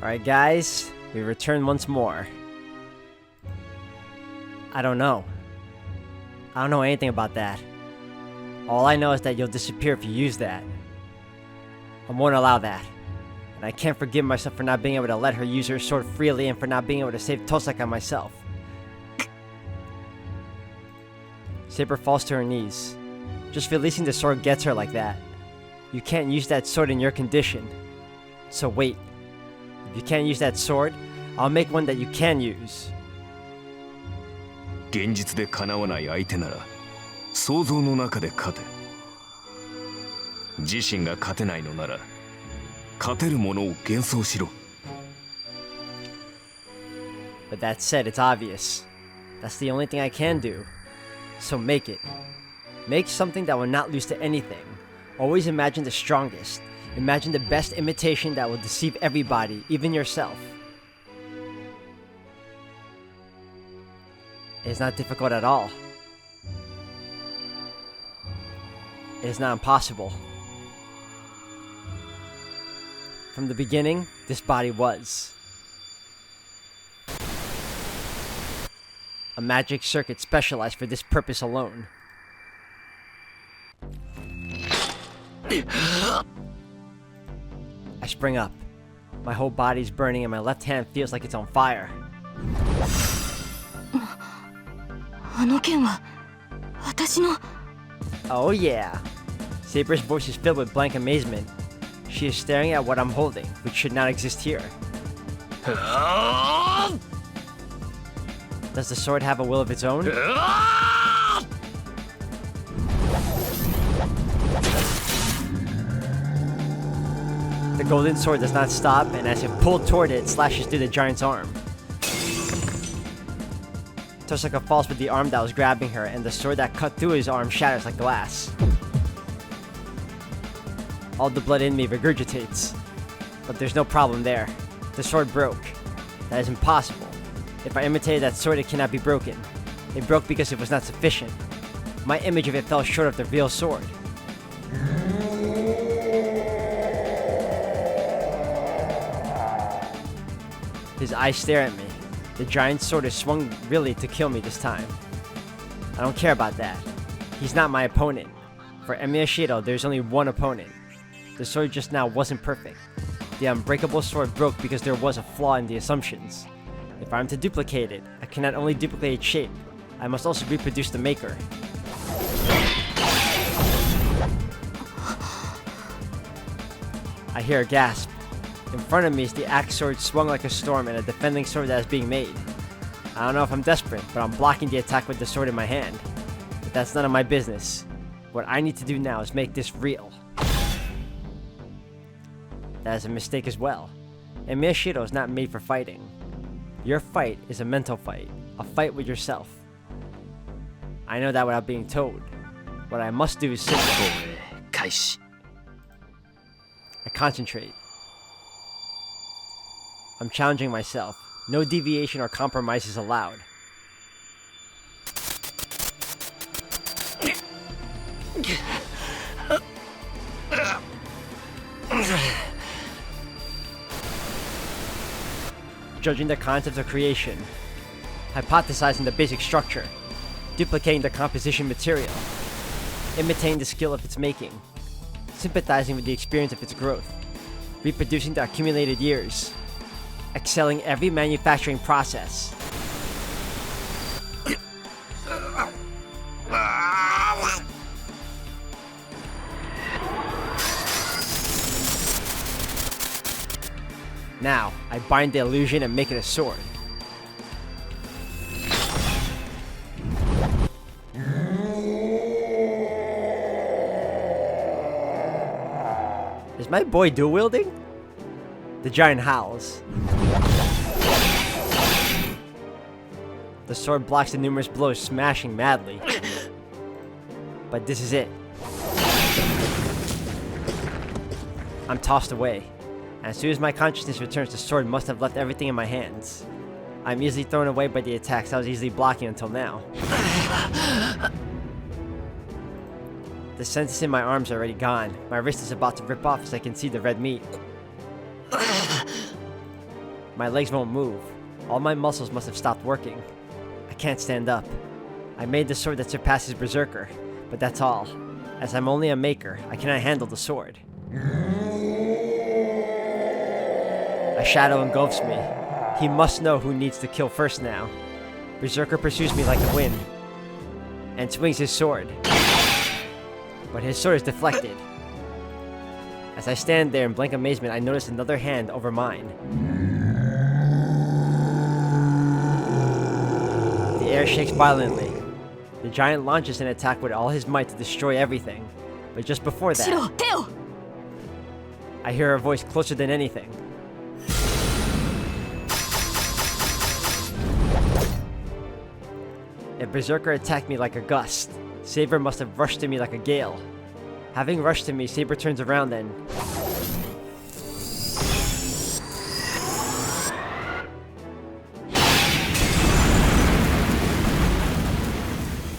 Alright guys, we return once more. I don't know anything about that. All I know is that you'll disappear if you use that. I won't allow that. And I can't forgive myself for not being able to let her use her sword freely and for not being able to save Tosaka myself. Saber falls to her knees. Just releasing the sword gets her like that. You can't use that sword in your condition. So wait. If you can't use that sword, I'll make one that you can use. 現実でかなわない相手なら想像の中で勝て。自身が勝てないのなら勝てるものを幻想しろ。 But that said, it's obvious. That's the only thing I can do. So make it. Make something that will not lose to anything. Always imagine the strongest. Imagine the best imitation that will deceive everybody, even yourself. It is not difficult at all. It is not impossible. From the beginning, this body was a magic circuit specialized for this purpose alone. I spring up. My whole body's burning and my left hand feels like it's on fire. Oh yeah. Saber's voice is filled with blank amazement. She is staring at what I'm holding, which should not exist here. Does the sword have a will of its own? The golden sword does not stop, and as if pulled toward it, it slashes through the giant's arm. Tosaka falls with the arm that was grabbing her, and the sword that cut through his arm shatters like glass. All the blood in me regurgitates. But there's no problem there. The sword broke. That is impossible. If I imitated that sword, it cannot be broken. It broke because it was not sufficient. My image of it fell short of the real sword. His eyes stare at me. The giant sword is swung really to kill me this time. I don't care about that. He's not my opponent. For Emiya Shirou, there's only one opponent. The sword just now wasn't perfect. The unbreakable sword broke because there was a flaw in the assumptions. If I'm to duplicate it, I cannot only duplicate its shape, I must also reproduce the maker. I hear a gasp. In front of me is the axe sword swung like a storm and a defending sword that is being made. I don't know if I'm desperate, but I'm blocking the attack with the sword in my hand. But that's none of my business. What I need to do now is make this real. That is a mistake as well. Emiya Shirou is not made for fighting. Your fight is a mental fight, a fight with yourself. I know that without being told. What I must do is sit there. I concentrate. I'm challenging myself. No deviation or compromise is allowed. Judging the concept of creation, hypothesizing the basic structure, duplicating the composition material, imitating the skill of its making, sympathizing with the experience of its growth, reproducing the accumulated years, excelling every manufacturing process. Now, I bind the illusion and make it a sword. Is my boy dual-wielding? The giant howls. The sword blocks the numerous blows, smashing madly. But this is it. I'm tossed away. As soon as my consciousness returns, the sword must have left everything in my hands. I'm easily thrown away by the attacks I was easily blocking until now. The senses in my arms are already gone. My wrist is about to rip off as I can see the red meat. My legs won't move. All my muscles must have stopped working. I can't stand up. I made the sword that surpasses Berserker, but that's all. As I'm only a maker, I cannot handle the sword. A shadow engulfs me. He must know who needs to kill first now. Berserker pursues me like the wind and swings his sword. But his sword is deflected. As I stand there in blank amazement, I notice another hand over mine. The air shakes violently. The giant launches an attack with all his might to destroy everything. But just before that, Shirou, I hear a voice closer than anything. If Berserker attacked me like a gust, Saber must have rushed to me like a gale. Having rushed to me, Saber turns around then.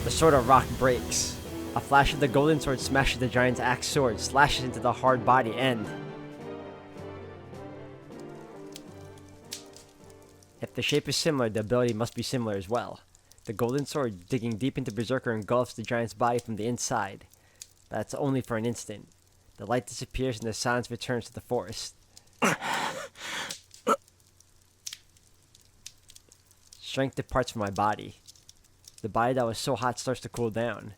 The sword of rock breaks. A flash of the golden sword smashes the giant's axe sword, slashes into the hard body, and... if the shape is similar, the ability must be similar as well. The golden sword, digging deep into Berserker, engulfs the giant's body from the inside. That's only for an instant. The light disappears and the silence returns to the forest. Strength departs from my body. The body that was so hot starts to cool down.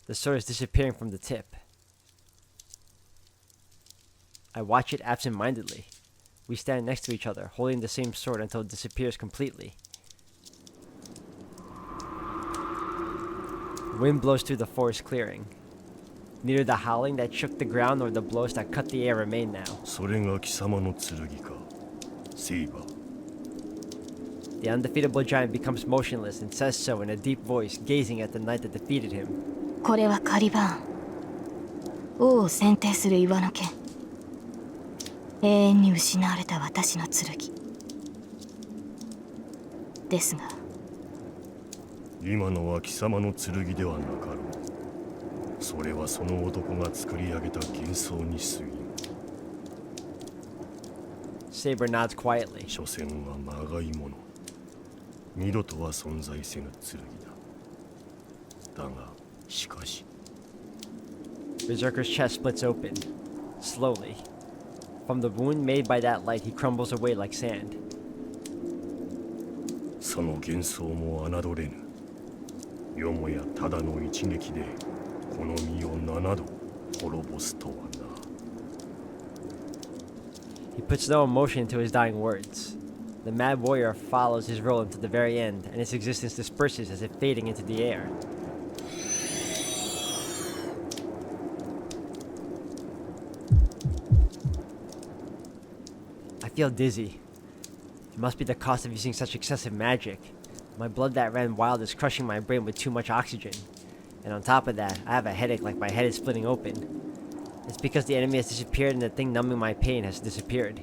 The sword is disappearing from the tip. I watch it absent-mindedly. We stand next to each other, holding the same sword until it disappears completely. Wind blows through the forest clearing. Neither the howling that shook the ground nor the blows that cut the air remain now. それが貴様の剣か、セイバー。 The undefeatable giant becomes motionless and says so in a deep voice, gazing at the knight that defeated him. これはカリバーン。王を選定する岩の剣。永遠に失われた私の剣。ですが。今のは貴様の剣ではなかろう。それはその男が作り上げた幻想に過ぎん。 Saber nods quietly. 所詮はまがいもの。二度とは存在せぬ剣だ。だが、しかし。 Berserker's chest splits open, slowly. From the wound made by that light, he crumbles away like sand. その幻想も侮れぬ。よもやただの一撃でこの身を7度滅ぼすとはな。 He puts no emotion into his dying words. The mad warrior follows his role until the very end, and its existence disperses as if fading into the air. I feel dizzy. It must be the cost of using such excessive magic. My blood that ran wild is crushing my brain with too much oxygen. And on top of that, I have a headache like my head is splitting open. It's because the enemy has disappeared and the thing numbing my pain has disappeared.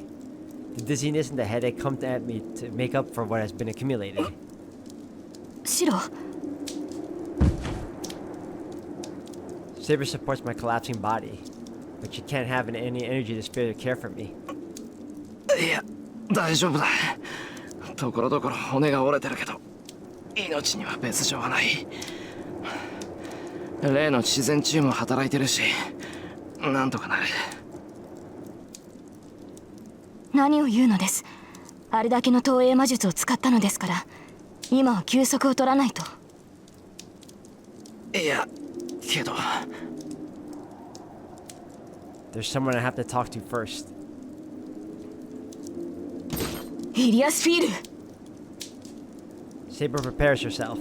The dizziness and the headache come at me to make up for what has been accumulated. シロ、 Saber supports my collapsing body, but she can't have any energy to spare to care for me. いや、大丈夫だ。ところどころ骨が折れてるけど、命には別状はない。例の自然治癒も働いてるし、なんとかなる。何を言うのです。あれだけの投影魔術を使ったのですから、今は休息を取らないと。いや、けど。There's someone I have to talk to first. イリアスフィール。 Saber prepares herself.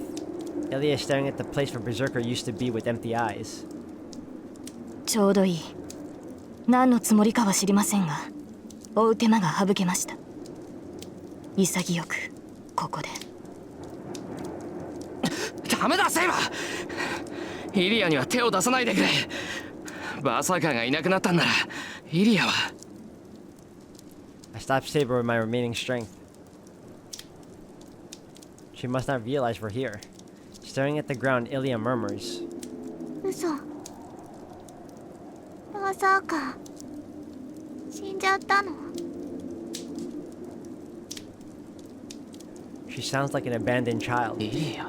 Ilya is staring at the place where Berserker used to be with empty eyes. ちょうどいい。何のつもりかは知りませんが、追う手間が省けました。潔くここで。ダメだ、セイバー。イリアには手を出さないでくれ。バーサーカーがいなくなったんなら、イリアは。I stop Saber with my remaining strength. She must not realize we're here. Staring at the ground, Ilya murmurs. 嘘。まさか死んじゃったの？ She sounds like an abandoned child. リリア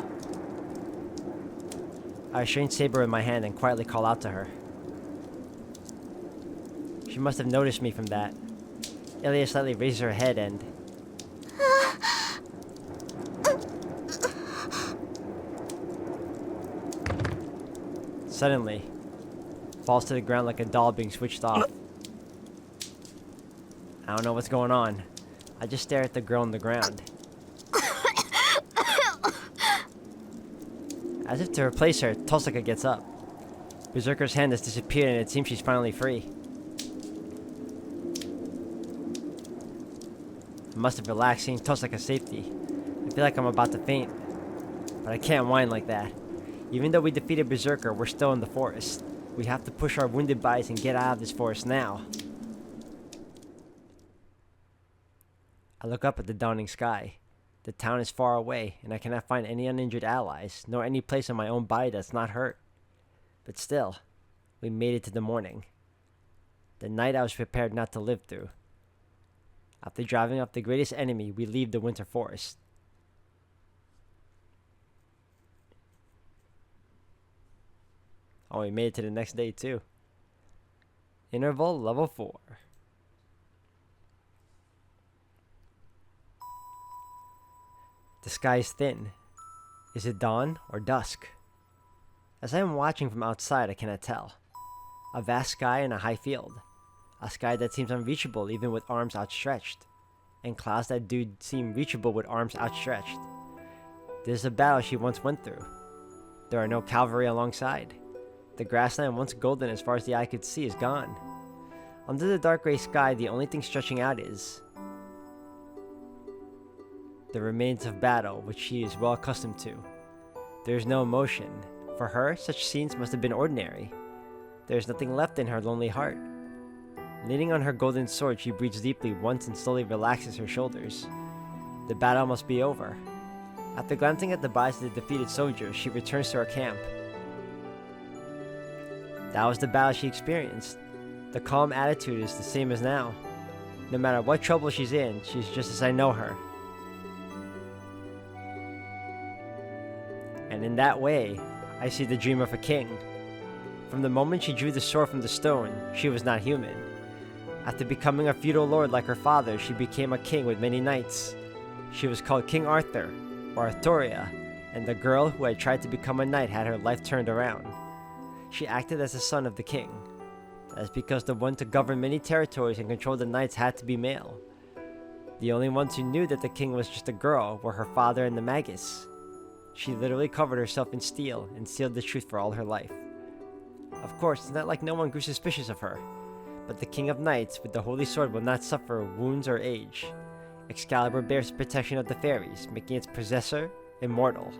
I restrain Saber in my hand and quietly call out to her. She must have noticed me from that. Ilya slightly raises her head and... suddenly, falls to the ground like a doll being switched off. I don't know what's going on. I just stare at the girl on the ground. As if to replace her, Tosaka gets up. Berserker's hand has disappeared and it seems she's finally free. I must have relaxed seeing Tosaka's safety. I feel like I'm about to faint. But I can't whine like that. Even though we defeated Berserker, we're still in the forest. We have to push our wounded bodies and get out of this forest now. I look up at the dawning sky. The town is far away, and I cannot find any uninjured allies, nor any place on my own body that's not hurt. But still, we made it to the morning. The night I was prepared not to live through. After driving off the greatest enemy, we leave the winter forest. Oh, we made it to the next day too. Interval level 4. The sky is thin. Is it dawn or dusk? As I am watching from outside, I cannot tell. A vast sky and a high field. A sky that seems unreachable even with arms outstretched. And clouds that do seem reachable with arms outstretched. This is a battle she once went through. There are no cavalry alongside. The grassland once golden as far as the eye could see is gone. Under the dark gray sky, the only thing stretching out is the remains of battle, which she is well accustomed to. There is no emotion. For her, such scenes must have been ordinary. There is nothing left in her lonely heart. Leaning on her golden sword, she breathes deeply once and slowly relaxes her shoulders. The battle must be over. After glancing at the bodies of the defeated soldiers, she returns to her camp. That was the battle she experienced. The calm attitude is the same as now. No matter what trouble she's in, she's just as I know her. And in that way, I see the dream of a king. From the moment she drew the sword from the stone, she was not human. After becoming a feudal lord like her father, she became a king with many knights. She was called King Arthur, or Arthuria, and the girl who had tried to become a knight had her life turned around. She acted as the son of the king. That is because the one to govern many territories and control the knights had to be male. The only ones who knew that the king was just a girl were her father and the Magus. She literally covered herself in steel and sealed the truth for all her life. Of course, it's not like no one grew suspicious of her, but the King of Knights with the Holy Sword will not suffer wounds or age. Excalibur bears the protection of the fairies, making its possessor immortal.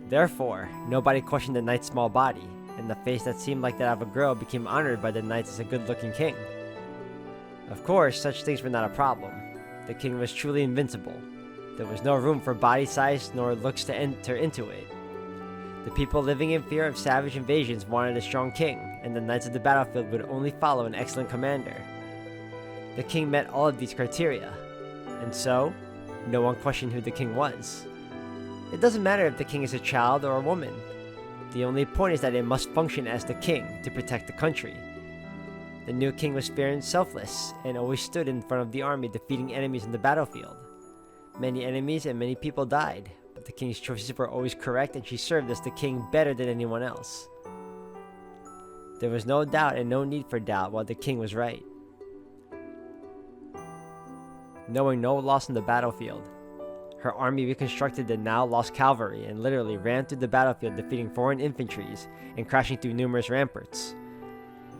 Therefore, nobody questioned the knight's small body, and the face that seemed like that of a girl became honored by the knights as a good-looking king. Of course, such things were not a problem. The king was truly invincible. There was no room for body size nor looks to enter into it. The people living in fear of savage invasions wanted a strong king, and the knights of the battlefield would only follow an excellent commander. The king met all of these criteria, and so, no one questioned who the king was. It doesn't matter if the king is a child or a woman. The only point is that it must function as the king to protect the country. The new king was fair and selfless, and always stood in front of the army defeating enemies in the battlefield. Many enemies and many people died, but the king's choices were always correct and she served as the king better than anyone else. There was no doubt and no need for doubt while the king was right. Knowing no loss in the battlefield, her army reconstructed the now lost cavalry and literally ran through the battlefield defeating foreign infantries and crashing through numerous ramparts.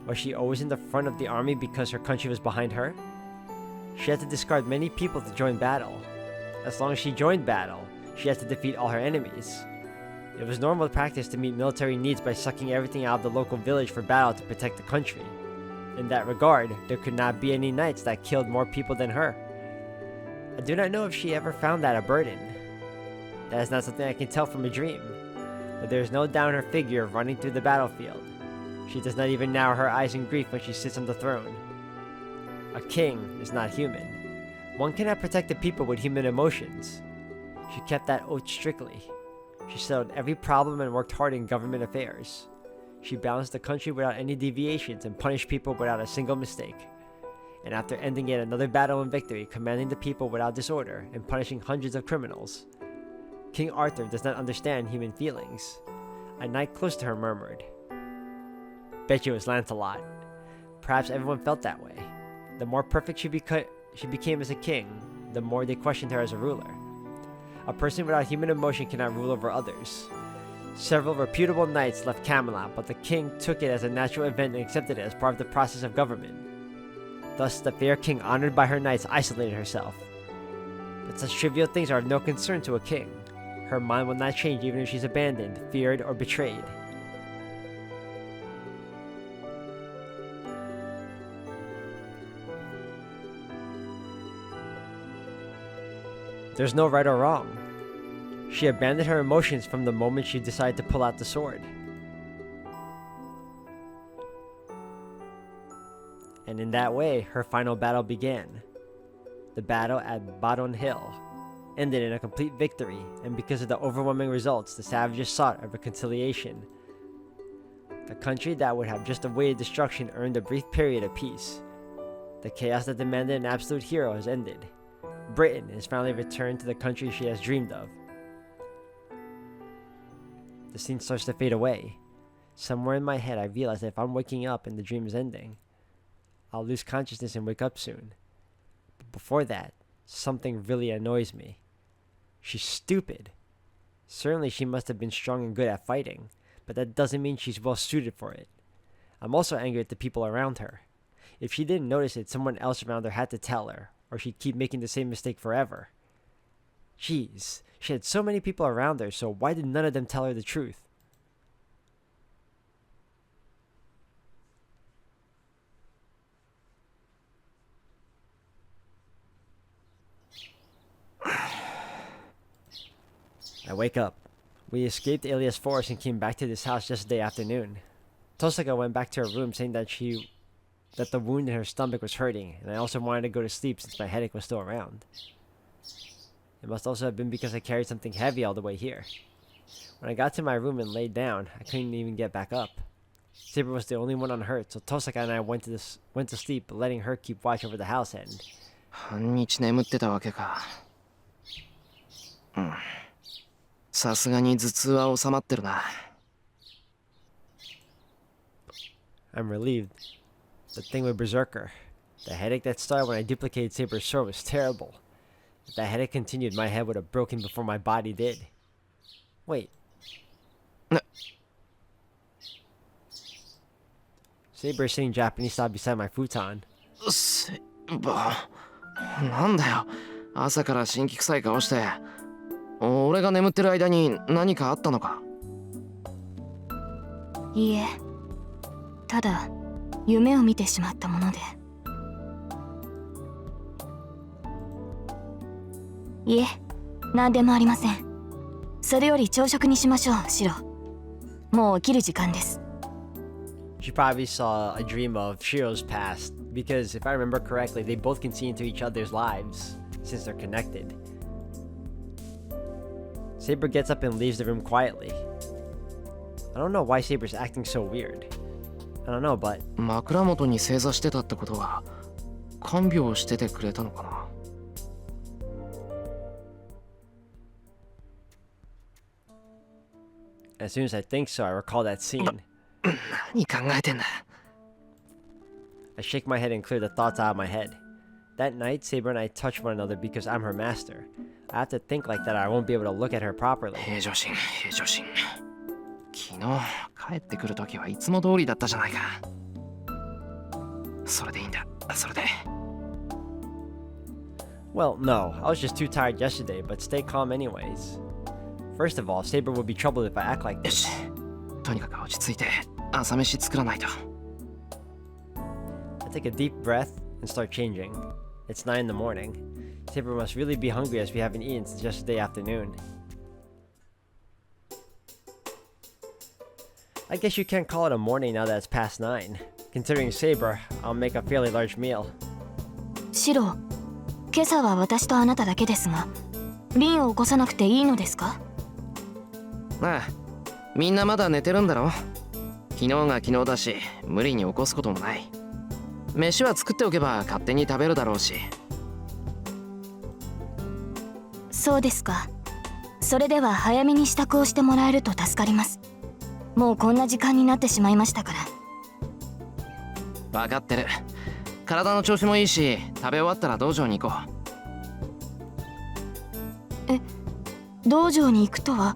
Was she always in the front of the army because her country was behind her? She had to discard many people to join battle. As long as she joined battle, she had to defeat all her enemies. It was normal practice to meet military needs by sucking everything out of the local village for battle to protect the country. In that regard, there could not be any knights that killed more people than her. I do not know if she ever found that a burden. That is not something I can tell from a dream, but there is no doubt in her figure running through the battlefield. She does not even narrow her eyes in grief when she sits on the throne. A king is not human. One cannot protect the people with human emotions. She kept that oath strictly. She settled every problem and worked hard in government affairs. She balanced the country without any deviations and punished people without a single mistake. And after ending yet another battle and victory, commanding the people without disorder and punishing hundreds of criminals, King Arthur does not understand human feelings. A knight close to her murmured, "Bet you it was Lancelot." Perhaps everyone felt that way. The more perfect she became as a king, the more they questioned her as a ruler. A person without human emotion cannot rule over others. Several reputable knights left Camelot, but the king took it as a natural event and accepted it as part of the process of government. Thus, the fair king honored by her knights isolated herself. But such trivial things are of no concern to a king. Her mind will not change even if she's abandoned, feared, or betrayed. There's no right or wrong. She abandoned her emotions from the moment she decided to pull out the sword. And in that way, her final battle began. The battle at Badon Hill ended in a complete victory, and because of the overwhelming results, the savages sought a reconciliation. The country that would have just awaited destruction earned a brief period of peace. The chaos that demanded an absolute hero has ended. Britain has finally returned to the country she has dreamed of. The scene starts to fade away. Somewhere in my head, I realize that if I'm waking up and the dream is ending, I'll lose consciousness and wake up soon. But before that, something really annoys me. She's stupid. Certainly she must have been strong and good at fighting, but that doesn't mean she's well suited for it. I'm also angry at the people around her. If she didn't notice it, someone else around her had to tell her, or she'd keep making the same mistake forever. Jeez, she had so many people around her, so why did none of them tell her the truth? I wake up. We escaped Alias Forest and came back to this house yesterday afternoon. Tosaka went back to her room saying that the wound in her stomach was hurting, and I also wanted to go to sleep since my headache was still around. It must also have been because I carried something heavy all the way here. When I got to my room and laid down, I couldn't even get back up. Saber was the only one unhurt, so Tosaka and I went to sleep, letting her keep watch over the house and... 半日眠ってたわけか。さすがに頭痛は収まってるな。I'm relieved. The thing with Berserker. The headache that started when I duplicated Saber's sword was terrible. If that headache continued, my head would have broken before my body did. Wait. Saber is sitting Japanese style beside my futon. なんだよ。朝から辛気臭い顔して。俺が眠ってる間に何かあったのか？いいえ、ただ夢を見てしまったもので。いえ、何でもありません。それより朝食にしましょう、シロ。もう起きる時間です。She probably saw a dream of Shirou's past, because if I remember correctly, they both can see into each other's lives, since they're connected. Saber gets up and leaves the room quietly. I don't know why Saber's acting so weird. I don't know, but... 枕元に正座してたってことは、看病しててくれたのかな? As soon as I think so, I recall that scene. 何考えてんだ? I shake my head and clear the thoughts out of my head. That night, Saber and I touch one another because I'm her master. I have to think like that or I won't be able to look at her properly. 平常心、平常心。昨日帰ってくるときはいつも通りだったじゃないか。それでいいんだ。それで。Well, no, I was just too tired yesterday, but stay calm anyways. First of all, Saber would be troubled if I act like よし。とにかく落ち着いて朝飯作らないと。I take a deep breath and start changing. It's 9 in the morning. Saber must really be hungry as we haven't eaten since yesterday afternoon. I guess you can't call it a morning now that it's past 9. Considering Saber, I'll make a fairly large meal. シロ、今朝は私とあなただけですが、リンを起こさなくていいのですか？ああ、みんなまだ寝てるんだろ。昨日が昨日だし、無理に起こすこともない。飯は作っておけば勝手に食べるだろうし。そうですか。それでは早めに支度をしてもらえると助かります。もうこんな時間になってしまいましたから。分かってる。体の調子もいいし、食べ終わったら道場に行こう。道場に行くとは、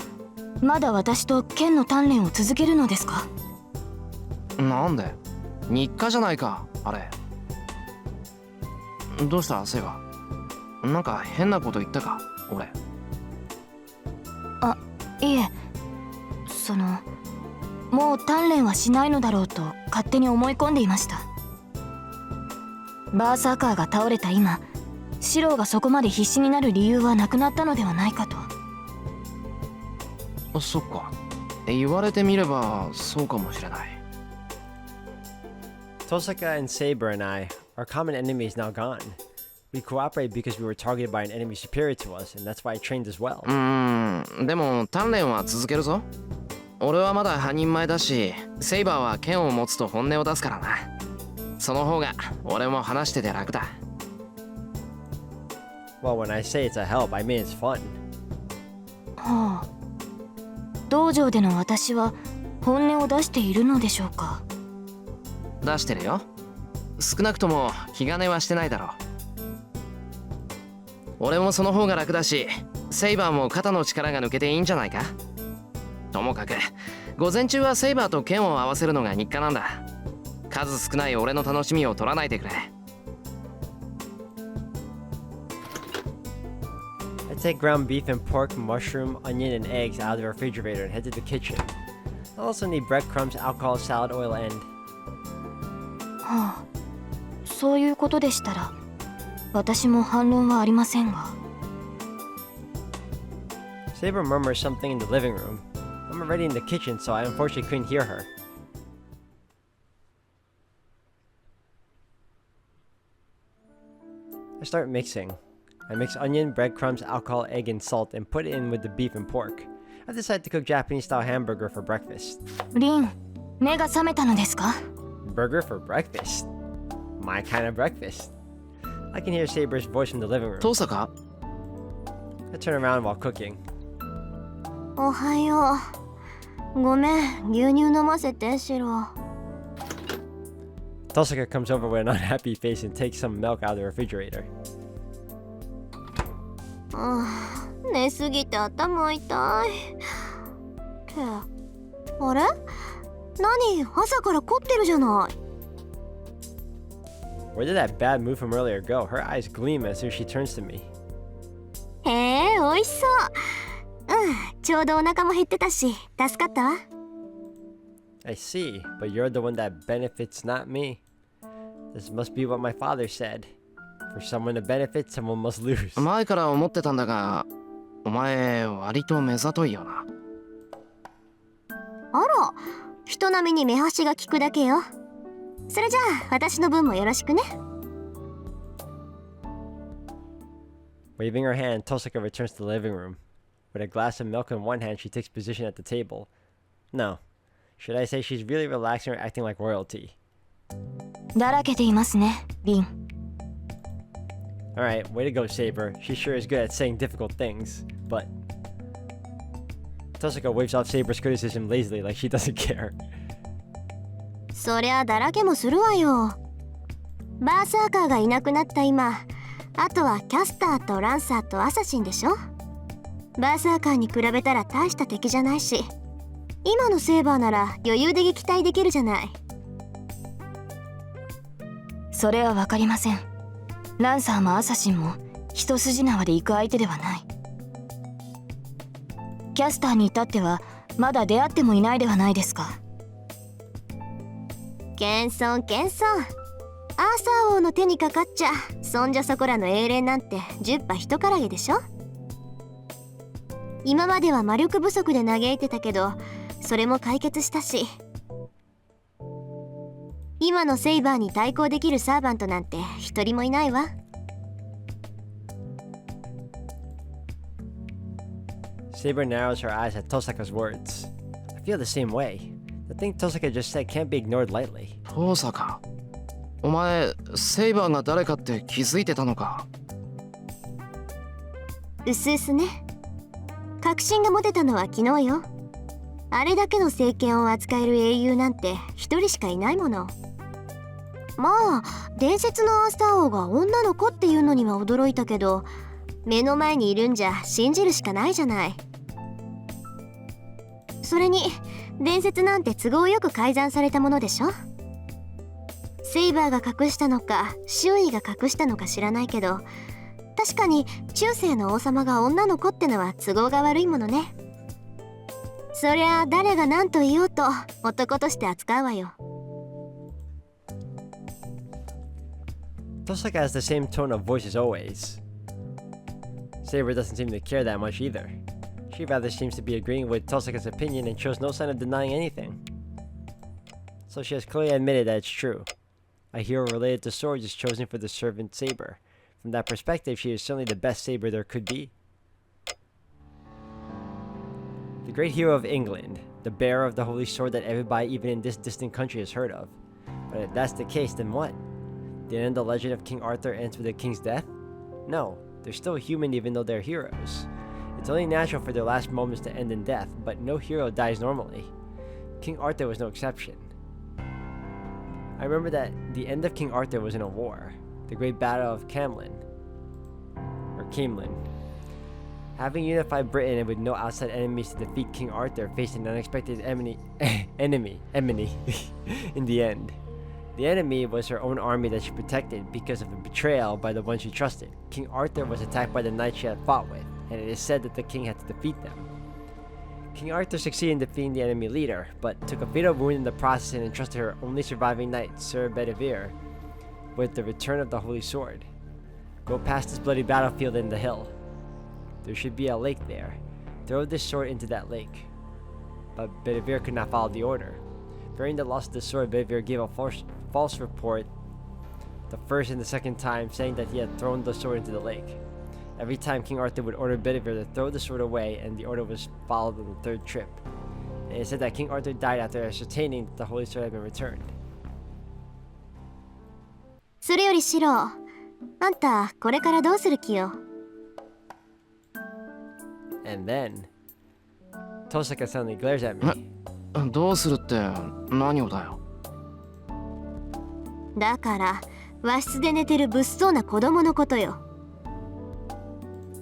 まだ私と剣の鍛錬を続けるのですか？なんで？日課じゃないか、あれ。どうした、セイバ？なんか変なこと言ったか、俺。いえ、もう鍛錬はしないのだろうと勝手に思い込んでいました。バーサーカーが倒れた今、シロウがそこまで必死になる理由はなくなったのではないかと。そっか。言われてみればそうかもしれない。Tosaka and Saber and I, our common enemy is now gone. We cooperate because we were targeted by an enemy superior to us, and that's why I trained as well. でも鍛錬は続けるぞ。俺はまだ半人前だし、セイバーは剣を持つと本音を出すからな。その方が俺も話してて楽だ。Well, when I say it's a help, I mean it's fun. はあ、道場での私は本音を出しているのでしょうか？出してるよ。少なくとも気兼ねはしてないだろう。俺もその方が楽だし、セイバーも肩の力が抜けていいんじゃないか。ともかく午前中はセイバーと剣を合わせるのが日課なんだ。数少ない俺の楽しみを取らないでくれ。I take ground beef and pork, mushroom, onion, and eggs out of the refrigerator and head to the kitchen. I also need breadcrumbs, alcohol, salad oil, and... はあ、そういうことでしたら私も反論はありませんが。Saber murmurs something in the living room. I'm already in the kitchen, so I unfortunately couldn't hear her. I start mixing. I mix onion, breadcrumbs, alcohol, egg, and salt and put it in with the beef and pork. I decide to cook Japanese-style hamburger for breakfast. リン、目が覚めたのですか？ Burger for breakfast? My kind of breakfast. I can hear Saber's voice from the living room. 父さか？ I turn around while cooking. おはよう。ごめん、牛乳飲ませて、シロ。Tosaka comes over with an unhappy face and takes some milk out of the refrigerator. 寝すぎて頭痛い。ってあれ？何、朝から凝ってるじゃない。Where did that bad move from earlier go? Her eyes gleam as soon as she turns to me. へえ、美味しそう。ちょうどお腹も減ってたし、助かったわ。I see, but you're the one that benefits, not me. This must be what my father said. For someone to benefit, someone must lose. 前から思ってたんだが、お前割と目ざといよな。あら、人並みに目端が利くだけよ。それじゃあ私の分もよろしくね。Waving her hand, Tosaka returns to the living room. With a glass of milk in one hand, she takes position at the table. No. Should I say she's really relaxing or acting like royalty? だらけていますね、リン。Alright, way to go, Saber. She sure is good at saying difficult things, but... Tosaka waves off Saber's criticism lazily like she doesn't care. そりゃだらけもするわよ。バーサーカーがいなくなった今、あとはキャスターとランサーとアサシンでしょ。バーサーカーに比べたら大した敵じゃないし、今のセーバーなら余裕で撃退できるじゃない。それは分かりません。ランサーもアサシンも一筋縄で行く相手ではない。キャスターに至ってはまだ出会ってもいないではないですか。謙遜謙遜。アーサー王の手にかかっちゃそんじょそこらの英霊なんて十羽一からげでしょ。今までは魔力不足で嘆いてたけど、それも解決したし、今のセイバーに対抗できるサーバントなんて一人もいないわ。Saber narrows her eyes at Tosaka's words. I feel the same way. The thing Tosaka just said can't be ignored lightly. 遠坂、お前セイバーが誰かって気づいてたのか？うすうすね。確信が持てたのは昨日よ。あれだけの聖剣を扱える英雄なんて一人しかいないもの。まあ伝説のアーサー王が女の子っていうのには驚いたけど、目の前にいるんじゃ信じるしかないじゃない。それに伝説なんて都合よく改ざんされたものでしょ。セイバーが隠したのか周囲が隠したのか知らないけど、確かに中世の王様が女の子ってのは都合が悪いものね。そりゃ誰が何と言おうと男として扱うわよ。Tosaka has the same tone of voice as always. Saber doesn't seem to care that much either. She rather seems to be agreeing with Tosaka's opinion and shows no sign of denying anything. So she has clearly admitted that it's true. A hero related to swords is chosen for the servant saber. From that perspective, she is certainly the best saber there could be. The great hero of England, the bearer of the holy sword that everybody even in this distant country has heard of. But if that's the case, then what? Didn't the legend of King Arthur end with the king's death? No, they're still human even though they're heroes. It's only natural for their last moments to end in death, but no hero dies normally. King Arthur was no exception. I remember that the end of King Arthur was in a war, the great battle of Camlin. Having unified Britain and with no outside enemies to defeat King Arthur faced an unexpected enemy in the end. The enemy was her own army that she protected because of a betrayal by the one she trusted. King Arthur was attacked by the knights she had fought with, and it is said that the king had to defeat them. King Arthur succeeded in defeating the enemy leader, but took a fatal wound in the process and entrusted her only surviving knight, Sir Bedivere, with the return of the holy sword. Go past this bloody battlefield in the hill. There should be a lake there. Throw this sword into that lake. But Bedivere could not follow the order. Fearing the loss of the sword, Bedivere gave a false report the first and the second time, saying that he had thrown the sword into the lake. Every time King Arthur would order Bedivere to throw the sword away, and the order was followed on the third trip. And it said that King Arthur died after ascertaining that the holy sword had been returned. それよりシロ、あんたこれからどうする気よ。And then, Tosaka suddenly glares at me. どうするって何をだよ。だから和室で寝てる物騒な子供のことよ。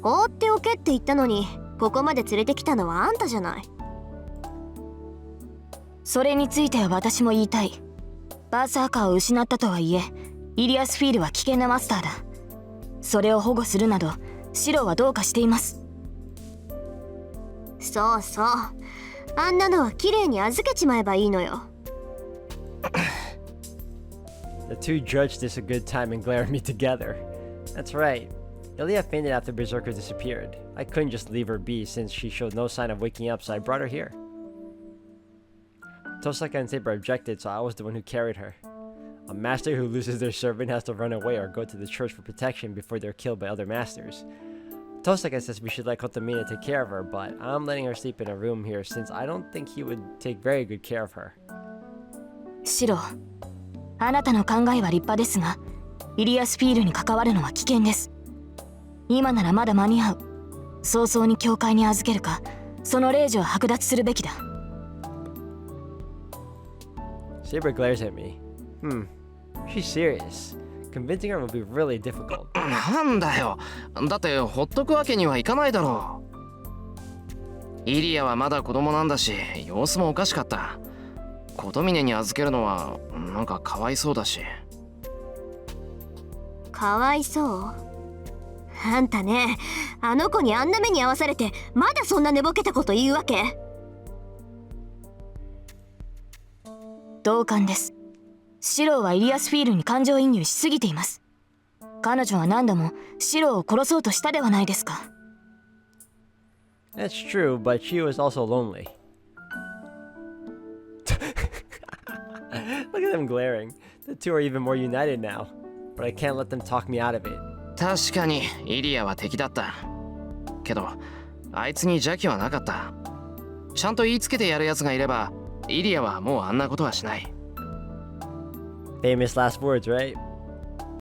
放っておけって言ったのに、ここまで連れてきたのはあんたじゃない。それについては私も言いたい。バーサーカーを失ったとはいえ、イリアスフィールは危険なマスターだ。それを保護するなど、シロはどうかしています。そうそう。あんなのは綺麗に預けちまえばいいのよ。The two judged this a good time and glare at me together. That's right. Ilya fainted after Berserker disappeared. I couldn't just leave her be since she showed no sign of waking up, so I brought her here. Tosaka and Saber objected, so I was the one who carried her. A master who loses their servant has to run away or go to the church for protection before they're killed by other masters. Tosaka says we should let Kotomina take care of her, but I'm letting her sleep in a room here since I don't think he would take very good care of her. シロ、あなたの考えは立派ですが、イリアスフィールに関わるのは危険です。今ならまだ間に合う。早々に教会に預けるか、その令状を剥奪するべきだ。Saber glares at me. She's serious. Convincing her will be really difficult. なんだよ。だってほっとくわけにはいかないだろう。イリアはまだ子供なんだし、様子もおかしかった。琴峰に預けるのはなんかかわいそうだし。かわいそう？あんたね、あの子にあんな目に遭わされてまだそんな寝ぼけたこと言うわけ？同感です。シロはイリアスフィールに感情移入しすぎています。彼女は何度もシロを殺そうとしたではないですか。That's true, but she was also lonely. Look at them glaring. The two are even more united now, but I can't let them talk me out of it. 確かにイリアは敵だった。けどあいつに邪気はなかった。ちゃんと言いつけてやるやつがいればイリアはもうあんなことはしない。 Famous last words, right?